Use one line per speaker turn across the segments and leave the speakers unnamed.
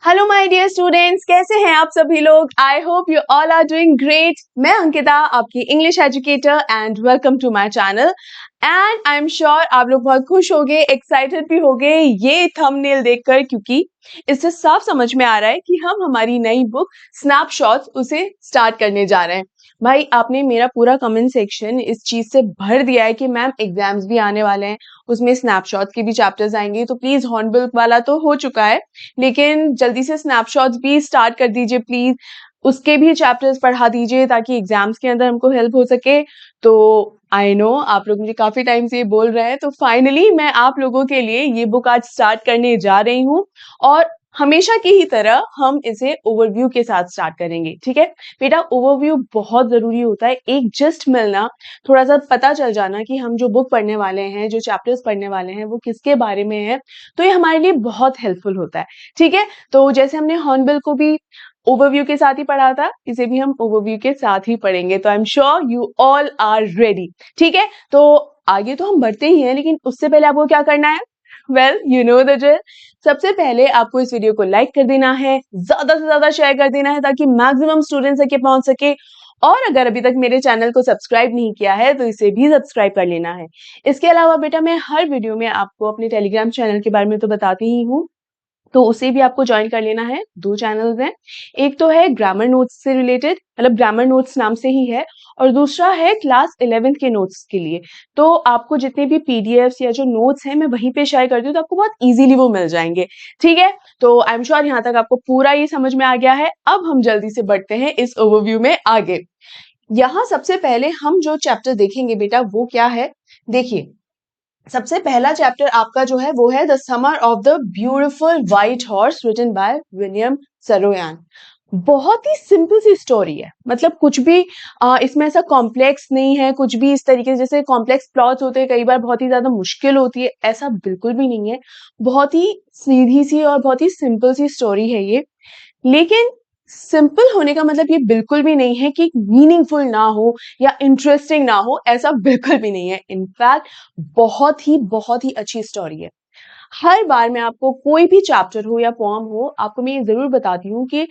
Hello my dear students, कैसे हैं आप सभी लोग। I hope you all are doing great. मैं अंकिता, आपकी English educator, and welcome to my channel. And I am sure आप लोग बहुत खुश होंगे, एक्साइटेड भी होंगे ये थंबनेल देखकर, क्योंकि इससे साफ समझ में आ रहा है कि हम हमारी नई बुक स्नैपशॉट्स उसे स्टार्ट करने जा रहे हैं। भाई, आपने मेरा पूरा कमेंट सेक्शन इस चीज से भर दिया है कि मैम एग्जाम्स भी आने वाले हैं, उसमें स्नैपशॉट के भी चैप्टर्स आएंगे, तो प्लीज हॉर्नबिल वाला तो हो चुका है, लेकिन जल्दी से स्नैपशॉट्स भी स्टार्ट कर दीजिए प्लीज। उसके भी चैप्टर्स पढ़ा दीजिए ताकि एग्जाम्स के अंदर हमको हेल्प हो सके। तो आई नो आप लोग मुझे काफी टाइम से ये बोल रहे हैं, तो फाइनली मैं आप लोगों के लिए ये बुक आज स्टार्ट करने जा रही हूँ। और हमेशा की ही तरह हम इसे ओवरव्यू के साथ स्टार्ट करेंगे, ठीक है बेटा। ओवरव्यू बहुत जरूरी होता है, एक जस्ट मिलना, थोड़ा सा पता चल जाना कि हम जो बुक पढ़ने वाले हैं, जो चैप्टर्स पढ़ने वाले हैं, वो किसके बारे में है, तो ये हमारे लिए बहुत हेल्पफुल होता है, ठीक है। तो जैसे हमने हॉर्नबिल को भी ओवरव्यू के साथ ही पढ़ा था, इसे भी हम ओवरव्यू के साथ ही पढ़ेंगे। तो I am sure you all are ready, ठीक है। तो आगे तो हम बढ़ते ही हैं, लेकिन उससे पहले आपको क्या करना है, well you know the drill. सबसे पहले आपको इस वीडियो को लाइक कर देना है, ज्यादा से ज्यादा शेयर कर देना है ताकि मैक्सिमम स्टूडेंट्स तक पहुंच सके। और अगर अभी तक मेरे चैनल को सब्सक्राइब नहीं किया है तो इसे भी सब्सक्राइब कर लेना है। इसके अलावा बेटा, मैं हर वीडियो में आपको अपने टेलीग्राम चैनल के बारे में तो बताती ही हूँ, तो उसे भी आपको ज्वाइन कर लेना है। दो चैनल्स हैं, एक तो है ग्रामर नोट्स से रिलेटेड, मतलब ग्रामर नोट्स नाम से ही है, और दूसरा है क्लास 11th के नोट्स के लिए। तो आपको जितने भी पीडीएफ्स या जो नोट्स हैं मैं वहीं पे शेयर करती हूँ, तो आपको बहुत इजीली वो मिल जाएंगे, ठीक है। तो आई एम श्योर यहाँ तक आपको पूरा ये समझ में आ गया है। अब हम जल्दी से बढ़ते हैं इस ओवरव्यू में आगे। यहाँ सबसे पहले हम जो चैप्टर देखेंगे बेटा वो क्या है, देखिए। सबसे पहला चैप्टर आपका जो है वो है the summer of the beautiful white horse, written by William सरोयान। बहुत ही सिंपल सी स्टोरी है, मतलब कुछ भी इसमें ऐसा कॉम्प्लेक्स नहीं है, कुछ भी इस तरीके से जैसे कॉम्प्लेक्स प्लॉट्स होते हैं कई बार बहुत ही ज्यादा मुश्किल होती है, ऐसा बिल्कुल भी नहीं है। बहुत ही सीधी सी और बहुत ही सिंपल सी स्टोरी है ये। लेकिन सिंपल होने का मतलब ये बिल्कुल भी नहीं है कि मीनिंगफुल ना हो या इंटरेस्टिंग ना हो, ऐसा बिल्कुल भी नहीं है। इनफैक्ट बहुत ही अच्छी स्टोरी है। हर बार मैं आपको कोई भी चैप्टर हो या पोएम हो, आपको मैं ये जरूर बताती हूँ कि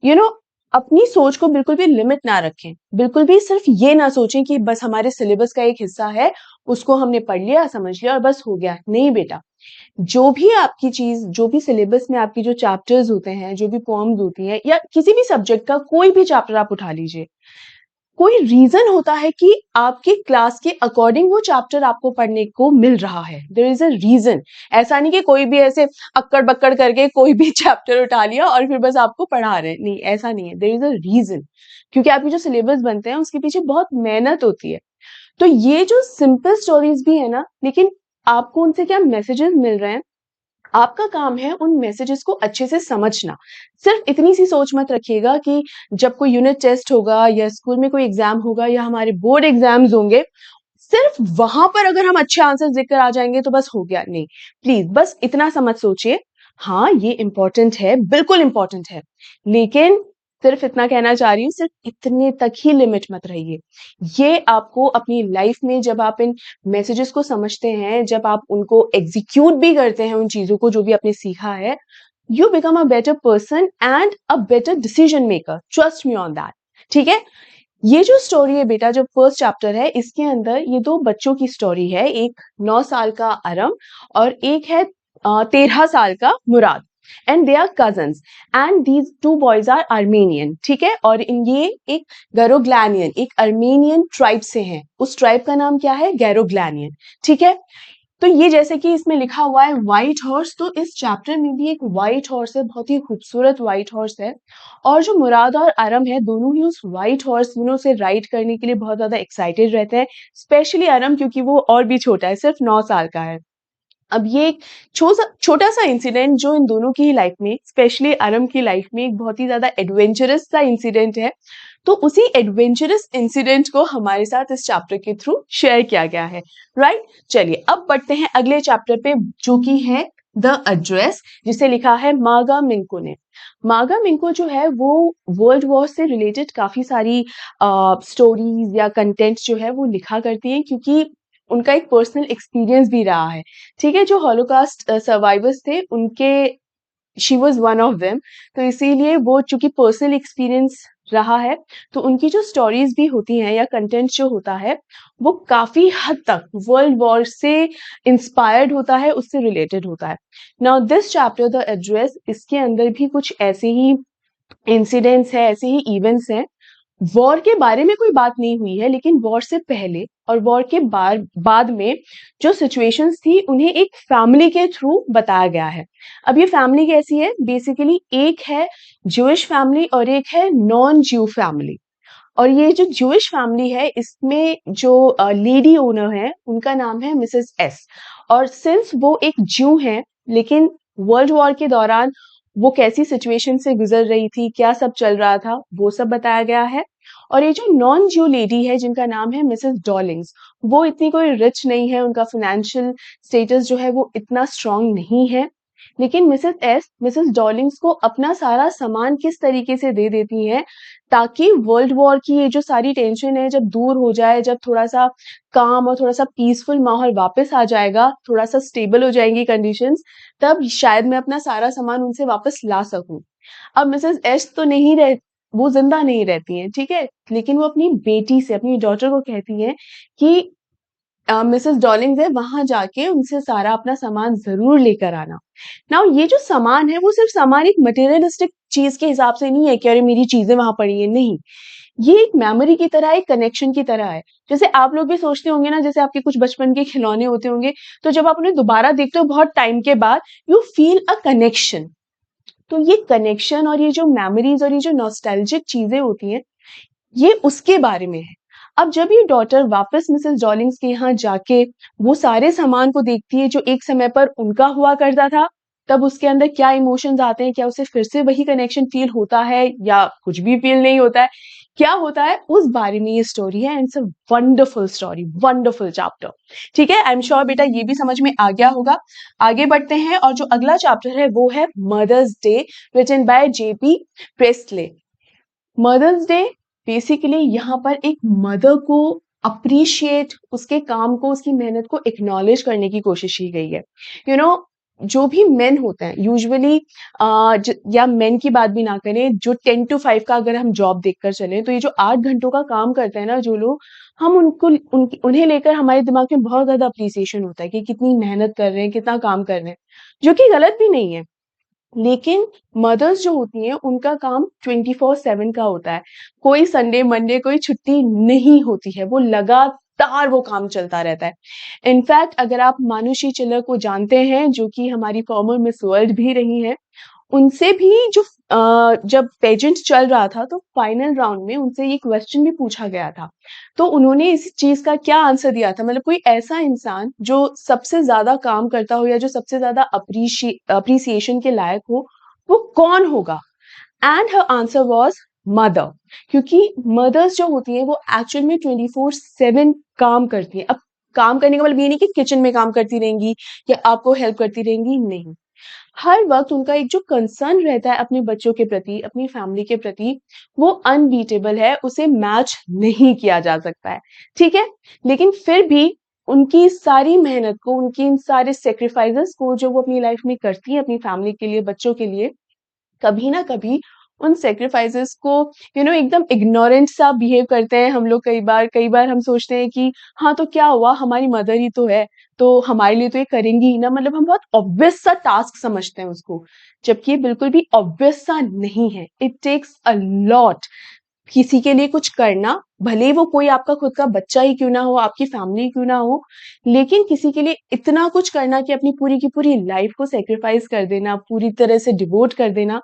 यू नो अपनी सोच को बिल्कुल भी लिमिट ना रखें। बिल्कुल भी सिर्फ ये ना सोचें कि बस हमारे सिलेबस का एक हिस्सा है, उसको हमने पढ़ लिया, समझ लिया और बस हो गया। नहीं बेटा, जो भी आपकी चीज, जो भी सिलेबस में आपकी जो चैप्टर्स होते हैं, जो भी पोएम्स होती हैं, या किसी भी सब्जेक्ट का कोई भी चैप्टर आप उठा लीजिए, कोई रीजन होता है कि आपकी क्लास के अकॉर्डिंग वो चैप्टर आपको पढ़ने को मिल रहा है। There is a reason. ऐसा नहीं कि कोई भी ऐसे अक्कड़ बक्कड़ करके कोई भी चैप्टर उठा लिया और फिर बस आपको पढ़ा रहे हैं, नहीं ऐसा नहीं है। देयर इज अ रीजन, क्योंकि आपके जो सिलेबस बनते हैं उसके पीछे बहुत मेहनत होती है। तो ये जो सिंपल स्टोरीज भी है ना, लेकिन आपको उनसे क्या मैसेजेस मिल रहे हैं, आपका काम है उन मैसेजेस को अच्छे से समझना। सिर्फ इतनी सी सोच मत रखिएगा कि जब कोई यूनिट टेस्ट होगा या स्कूल में कोई एग्जाम होगा या हमारे बोर्ड एग्जाम्स होंगे, सिर्फ वहां पर अगर हम अच्छे आंसर्स लेकर आ जाएंगे तो बस हो गया। नहीं, प्लीज बस इतना सा मत सोचिए। हाँ, ये इंपॉर्टेंट है, बिल्कुल इंपॉर्टेंट है, लेकिन सिर्फ इतना कहना चाह रही हूँ, सिर्फ इतने तक ही लिमिट मत रहिए। ये आपको अपनी लाइफ में जब आप इन मैसेजेस को समझते हैं, जब आप उनको एग्जीक्यूट भी करते हैं, उन चीजों को जो भी आपने सीखा है, you become a better person and a better decision maker. Trust me on that, ठीक है। ये जो स्टोरी है बेटा, जो फर्स्ट चैप्टर है, इसके अंदर ये दो बच्चों की स्टोरी है, एक 9 साल का अरम और एक है 13 साल का मुराद। And they are cousins, and these two boys are Armenian, ठीक है। और ये एक गैरोग्लैनियन, एक अर्मेनियन ट्राइब से हैं। उस ट्राइब का नाम क्या है, गैरोग्लैनियन, ठीक है। तो ये जैसे कि इसमें लिखा हुआ है व्हाइट हॉर्स, तो इस चैप्टर में भी एक व्हाइट हॉर्स है, बहुत ही खूबसूरत व्हाइट हॉर्स है। और जो मुराद और अरम है, दोनों ही उस व्हाइट हॉर्स, दोनों से राइड करने के लिए बहुत ज्यादा एक्साइटेड रहते हैं। स्पेशली अरम, क्योंकि वो और भी छोटा है, सिर्फ 9 साल का है। अब ये एक छोटा सा इंसिडेंट जो इन दोनों की ही लाइफ में, स्पेशली अरम की लाइफ में, एक बहुत ही ज्यादा एडवेंचरस सा इंसिडेंट है। तो उसी एडवेंचरस इंसिडेंट को हमारे साथ इस चैप्टर के थ्रू शेयर किया गया है, राइट। चलिए अब बढ़ते हैं अगले चैप्टर पे, जो कि है द एड्रेस, जिसे लिखा है मागा मिंको ने। मागा मिंको जो है वो वर्ल्ड वॉर से रिलेटेड काफी सारी स्टोरीज या कंटेंट जो है वो लिखा करती हैं, क्योंकि उनका एक पर्सनल एक्सपीरियंस भी रहा है, ठीक है। जो हॉलोकास्ट सर्वाइवर्स थे, उनके she was one of them. तो इसीलिए वो चूंकि पर्सनल एक्सपीरियंस रहा है, तो उनकी जो स्टोरीज भी होती हैं या कंटेंट जो होता है वो काफी हद तक वर्ल्ड वॉर से इंस्पायर्ड होता है, उससे रिलेटेड होता है। Now this chapter the address, इसके अंदर भी कुछ ऐसे ही इंसिडेंट्स है, ऐसे ही इवेंट्स हैं। वॉर के बारे में कोई बात नहीं हुई है, लेकिन वॉर से पहले और वॉर के बाद में जो सिचुएशंस थी उन्हें एक फैमिली के थ्रू बताया गया है। अब ये फैमिली कैसी है, बेसिकली एक है ज्यूइश फैमिली और एक है नॉन ज्यू फैमिली। और ये जो ज्यूइश फैमिली है, इसमें जो लेडी ओनर है उनका नाम है मिसेस एस। और सिंस वो एक ज्यू है, लेकिन वर्ल्ड वॉर के दौरान वो कैसी सिचुएशन से गुजर रही थी, क्या सब चल रहा था, वो सब बताया गया है। और ये जो नॉन ज्यू लेडी है जिनका नाम है मिसेस डॉलिंग्स, वो इतनी कोई रिच नहीं है, उनका फाइनेंशियल स्टेटस जो है वो इतना स्ट्रांग नहीं है। लेकिन मिसेस एस मिसेस डॉलिंग्स को अपना सारा सामान किस तरीके से दे देती हैं ताकि वर्ल्ड वॉर की ये जो सारी टेंशन है जब दूर हो जाए, जब थोड़ा सा काम और थोड़ा सा पीसफुल माहौल वापस आ जाएगा, थोड़ा सा स्टेबल हो जाएंगी कंडीशंस, तब शायद मैं अपना सारा सामान उनसे वापस ला सकूं। अब मिसेस एस तो नहीं रह वो जिंदा नहीं रहती हैं, ठीक है, लेकिन वो अपनी बेटी से, अपनी डॉटर को कहती हैं कि मिसेस डॉलिंग्स है, वहां जाके उनसे सारा अपना सामान जरूर लेकर आना। नाउ ये जो सामान है वो सिर्फ सामान एक मटेरियलिस्टिक चीज के हिसाब से नहीं है कि अरे मेरी चीजें वहां पड़ी है, नहीं। ये एक मेमोरी की तरह, एक कनेक्शन की तरह है। जैसे आप लोग भी सोचते होंगे ना, जैसे आपके कुछ बचपन के खिलौने होते होंगे, तो जब आप उन्हें दोबारा देखते हो बहुत टाइम के बाद, यू फील अ कनेक्शन। तो ये कनेक्शन और ये जो मेमोरीज और ये जो नॉस्टैल्जिक चीजें होती हैं, ये उसके बारे में है। अब जब ये डॉटर वापस मिसेस डॉलिंग्स के यहाँ जाके वो सारे सामान को देखती है जो एक समय पर उनका हुआ करता था, तब उसके अंदर क्या इमोशंस आते हैं, क्या उसे फिर से वही कनेक्शन फील होता है या कुछ भी फील नहीं होता है, क्या होता है, उस बारे में ये स्टोरी है। And it's a wonderful story, wonderful chapter. ठीक है, आई एम श्योर बेटा ये भी समझ में आ गया होगा। आगे बढ़ते हैं, और जो अगला चैप्टर है वो है Mother's Day, written by JP Priestley. Mother's Day basically यहाँ पर एक मदर को अप्रिशिएट, उसके काम को, उसकी मेहनत को एक्नॉलेज करने की कोशिश की गई है। यू नो, जो भी मेन होते हैं यूजुअली, या मेन की बात भी ना करें, जो 10 to 5 का अगर हम जॉब देखकर चलें, तो ये जो 8 घंटों का काम करते हैं ना जो लोग, हम उन्हें लेकर हमारे दिमाग में बहुत ज्यादा अप्रिसिएशन होता है कि कितनी मेहनत कर रहे हैं, कितना काम कर रहे हैं, जो कि गलत भी नहीं है। लेकिन मदर्स जो होती हैं उनका काम 24/7 का होता है। कोई संडे मंडे कोई छुट्टी नहीं होती है, वो लगातार वो काम चलता रहता है। इनफैक्ट अगर आप मानुषी चिल्लर को जानते हैं, जो कि हमारी फॉर्मर मिस वर्ल्ड भी रही हैं, उनसे भी जब पेजेंट चल रहा था तो फाइनल राउंड में उनसे ये क्वेश्चन भी पूछा गया था, तो उन्होंने इस चीज का क्या आंसर दिया था, मतलब कोई ऐसा इंसान जो सबसे ज्यादा काम करता हो या जो सबसे ज्यादा अप्रिसिएशन के लायक हो, वो कौन होगा। And her answer was mother. क्योंकि मदर्स जो होती हैं वो एक्चुअल में 24/7 काम करती हैं। अब काम करने का मतलब ये नहीं कि किचन में काम करती रहेंगी या आपको हेल्प करती रहेंगी, नहीं। हर वक्त उनका एक जो कंसर्न रहता है अपने बच्चों के प्रति, अपनी फैमिली के प्रति, वो अनबीटेबल है, उसे मैच नहीं किया जा सकता है। ठीक है, लेकिन फिर भी उनकी सारी मेहनत को, उनकी इन सारे सेक्रीफाइसेस को जो वो अपनी लाइफ में करती है अपनी फैमिली के लिए, बच्चों के लिए, कभी ना कभी उन सेक्रीफाइसेस को एकदम इग्नोरेंट सा बिहेव करते हैं हम लोग। कई बार हम सोचते हैं कि हाँ तो क्या हुआ, हमारी मदर ही तो है, तो हमारे लिए तो ये करेंगी ही ना, मतलब हम बहुत ऑब्वियस सा टास्क समझते हैं उसको, जबकि ये बिल्कुल भी ऑब्वियस सा नहीं है। इट टेक्स अ लॉट किसी के लिए कुछ करना, भले ही वो कोई आपका खुद का बच्चा ही क्यों ना हो, आपकी फैमिली क्यों ना हो, लेकिन किसी के लिए इतना कुछ करना कि अपनी पूरी की पूरी लाइफ को सेक्रीफाइस कर देना, पूरी तरह से डिवोट कर देना,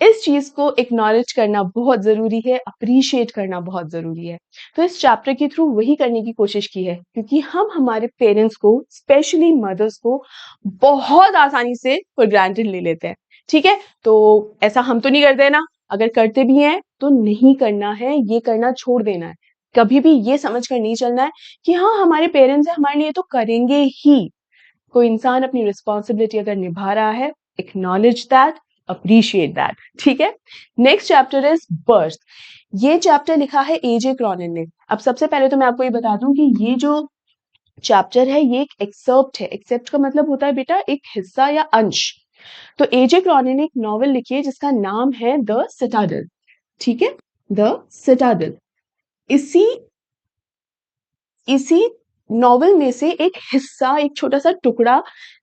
इस चीज को एक्नॉलेज करना बहुत जरूरी है, अप्रिशिएट करना बहुत जरूरी है। तो इस चैप्टर के थ्रू वही करने की कोशिश की है, क्योंकि हम हमारे पेरेंट्स को, स्पेशली मदर्स को, बहुत आसानी से फॉर ग्रांटेड ले लेते हैं। ठीक है, तो ऐसा हम तो नहीं करते ना, अगर करते भी हैं तो नहीं करना है, ये करना छोड़ देना है। कभी भी ये समझ कर नहीं चलना है कि हाँ हमारे पेरेंट्स हैं, हमारे लिए तो करेंगे ही। कोई इंसान अपनी रिस्पॉन्सिबिलिटी अगर निभा रहा है, एक्नॉलेज दैट, अप्रिशिएट दैट। ठीक है, नेक्स्ट चैप्टर इज बर्थ। ये चैप्टर लिखा है एजे क्रॉनिन ने। अब सबसे पहले तो मैं आपको ये बता दूं कि ये जो चैप्टर है ये एक एक्सेप्ट है। एक्सेप्ट का मतलब होता है बेटा एक हिस्सा या अंश। तो एजे क्रॉनिन ने एक नॉवल लिखी है जिसका नाम है द सिटाडेल। ठीक है, द सिटाडेल। इसी इसी नॉवल में से एक हिस्सा, एक छोटा सा टुकड़ा,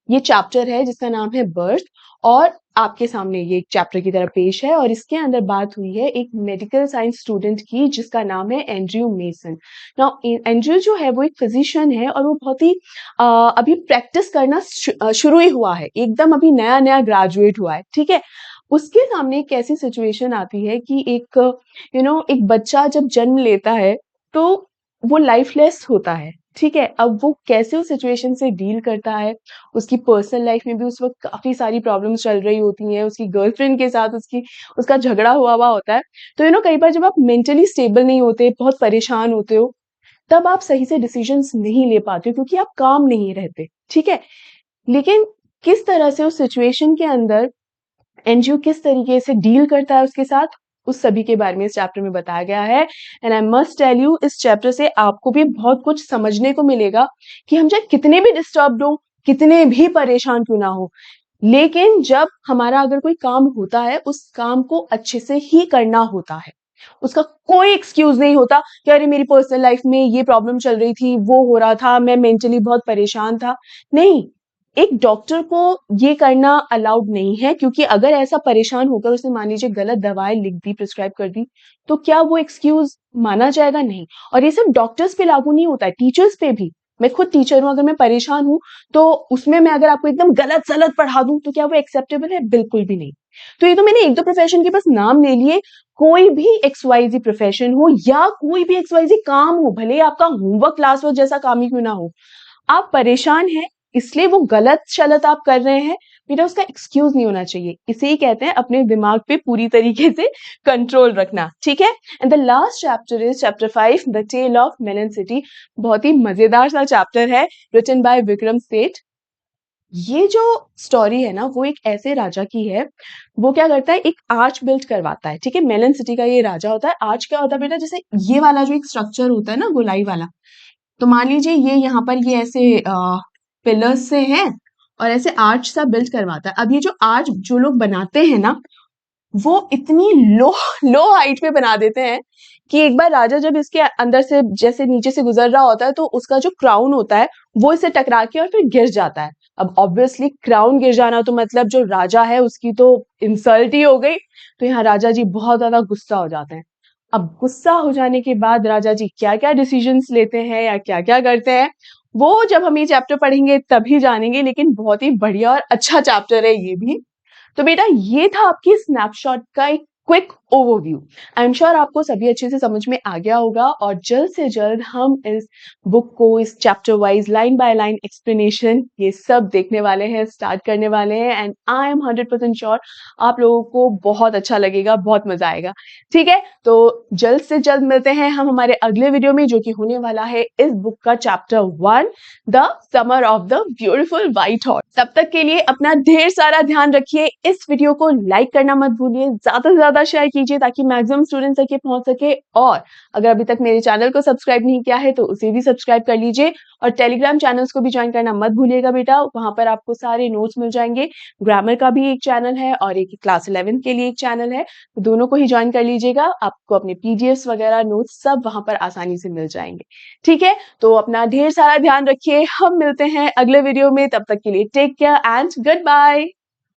ये चैप्टर है जिसका नाम है बर्थ, और आपके सामने ये एक चैप्टर की तरह पेश है। और इसके अंदर बात हुई है एक मेडिकल साइंस स्टूडेंट की जिसका नाम है एंड्रयू मेसन। नाउ एंड्रयू जो है वो एक फिजिशियन है और वो बहुत ही अभी प्रैक्टिस करना शुरू ही हुआ है, एकदम अभी नया नया ग्रेजुएट हुआ है। ठीक है, उसके सामने एक ऐसी सिचुएशन आती है कि एक एक बच्चा जब जन्म लेता है तो वो लाइफलेस होता है। ठीक है, अब वो कैसे उस सिचुएशन से डील करता है, उसकी पर्सनल लाइफ में भी उस वक्त काफी सारी प्रॉब्लम्स चल रही होती हैं, उसकी गर्लफ्रेंड के साथ उसका झगड़ा हुआ होता है। तो कई बार जब आप मेंटली स्टेबल नहीं होते, बहुत परेशान होते हो, तब आप सही से डिसीजंस नहीं ले पाते हो क्योंकि आप काम नहीं रहते। ठीक है, लेकिन किस तरह से उस सिचुएशन के अंदर एनजीओ किस तरीके से डील करता है उसके साथ, उस सभी के बारे में इस चैप्टर में बताया गया है। And I must tell you, इस चैप्टर से आपको भी बहुत कुछ समझने को मिलेगा कि हम चाहे कितने भी डिस्टर्ब्ड हो, कितने भी परेशान क्यों ना हो, लेकिन जब हमारा अगर कोई काम होता है, उस काम को अच्छे से ही करना होता है। उसका कोई एक्सक्यूज नहीं होता कि अरे मेरी पर्सनल लाइफ में ये प्रॉब्लम चल रही थी, वो हो रहा था, मैं मेंटली बहुत परेशान था। नहीं, एक डॉक्टर को ये करना अलाउड नहीं है, क्योंकि अगर ऐसा परेशान होकर उसने मान लीजिए गलत दवाएं लिख दी, प्रिस्क्राइब कर दी, तो क्या वो एक्सक्यूज माना जाएगा? नहीं। और ये सिर्फ डॉक्टर्स पे लागू नहीं होता है, टीचर्स पे भी। मैं खुद टीचर हूं, अगर मैं परेशान हूं तो उसमें मैं अगर आपको एकदम गलत सलत पढ़ा दूं तो क्या वो एक्सेप्टेबल है? बिल्कुल भी नहीं। तो ये तो मैंने एक दो प्रोफेशन के बस नाम ले लिए। कोई भी XYZ प्रोफेशन हो या कोई भी XYZ काम हो, भले ही आपका होमवर्क क्लास वर्क जैसा काम ही क्यों ना हो, आप परेशान हैं इसलिए वो गलत शलत आप कर रहे हैं, बेटा उसका एक्सक्यूज नहीं होना चाहिए। इसे ही कहते हैं अपने दिमाग पे पूरी तरीके से कंट्रोल रखना। ठीक है, and the last chapter is chapter 5, the tale of Melon City. बहुत ही मजेदार सा चैप्टर है, रिटन बाय विक्रम सेठ। ये जो स्टोरी है ना, वो एक ऐसे राजा की है, वो क्या करता है, एक आर्च बिल्ड करवाता है। ठीक है, मेलन सिटी का ये राजा होता है। आर्च क्या होता है बेटा, जैसे ये वाला जो एक स्ट्रक्चर होता है ना, गोलाई वाला, तो मान लीजिए ये यहाँ पर ये ऐसे पिलर्स से हैं और ऐसे आर्च सा बिल्ड करवाता है। अब ये जो आर्च जो लोग बनाते हैं ना, वो इतनी लो लो हाइट पे बना देते हैं कि एक बार राजा जब इसके अंदर से जैसे नीचे से गुजर रहा होता है तो उसका जो क्राउन होता है वो इसे टकरा के और फिर गिर जाता है। अब ऑब्वियसली क्राउन गिर जाना तो मतलब जो राजा है उसकी तो इंसल्ट ही हो गई। तो यहाँ राजा जी बहुत ज्यादा गुस्सा हो जाते हैं। अब गुस्सा हो जाने के बाद राजा जी क्या क्या डिसीजंस लेते हैं या क्या क्या करते हैं, वो जब हम ये चैप्टर पढ़ेंगे तभी जानेंगे। लेकिन बहुत ही बढ़िया और अच्छा चैप्टर है ये भी। तो बेटा ये था आपकी स्नैपशॉट का एक quick overview. I am sure आपको सभी अच्छे से समझ में आ गया होगा और जल्द से जल्द हम इस बुक को, इस chapter wise line by line explanation ये सब देखने वाले हैं, स्टार्ट करने वाले हैं। एंड आई एम 100% श्योर आप लोगों को बहुत अच्छा लगेगा, बहुत मजा आएगा। ठीक है, तो जल्द से जल्द मिलते हैं हम हमारे अगले वीडियो में, जो कि होने वाला है इस बुक का chapter 1, the summer of the beautiful white horse. तब तक के लिए अपना ढेर सारा ध्यान रखिए। इस वीडियो को लाइक करना मत भूलिए, ज्यादा से ज्यादा शेयर कीजिए ताकि मैक्सिमम स्टूडेंट्स तक ये पहुंच सके। और अगर अभी तक मेरे चैनल को सब्सक्राइब नहीं किया है तो उसे भी सब्सक्राइब कर लीजिए और टेलीग्राम चैनल्स को भी ज्वाइन करना मत भूलिएगा बेटा। वहां पर आपको सारे नोट्स मिल जाएंगे। ग्रामर का भी एक चैनल है और एक क्लास 11 के लिए एक चैनल है, तो दोनों को ही ज्वाइन कर लीजिएगा। आपको अपने PDFs वगैरह नोट्स सब वहां पर आसानी से मिल जाएंगे। ठीक है, तो अपना ढेर सारा ध्यान रखिए। हम मिलते हैं अगले वीडियो में, तब तक के लिए take care and good bye.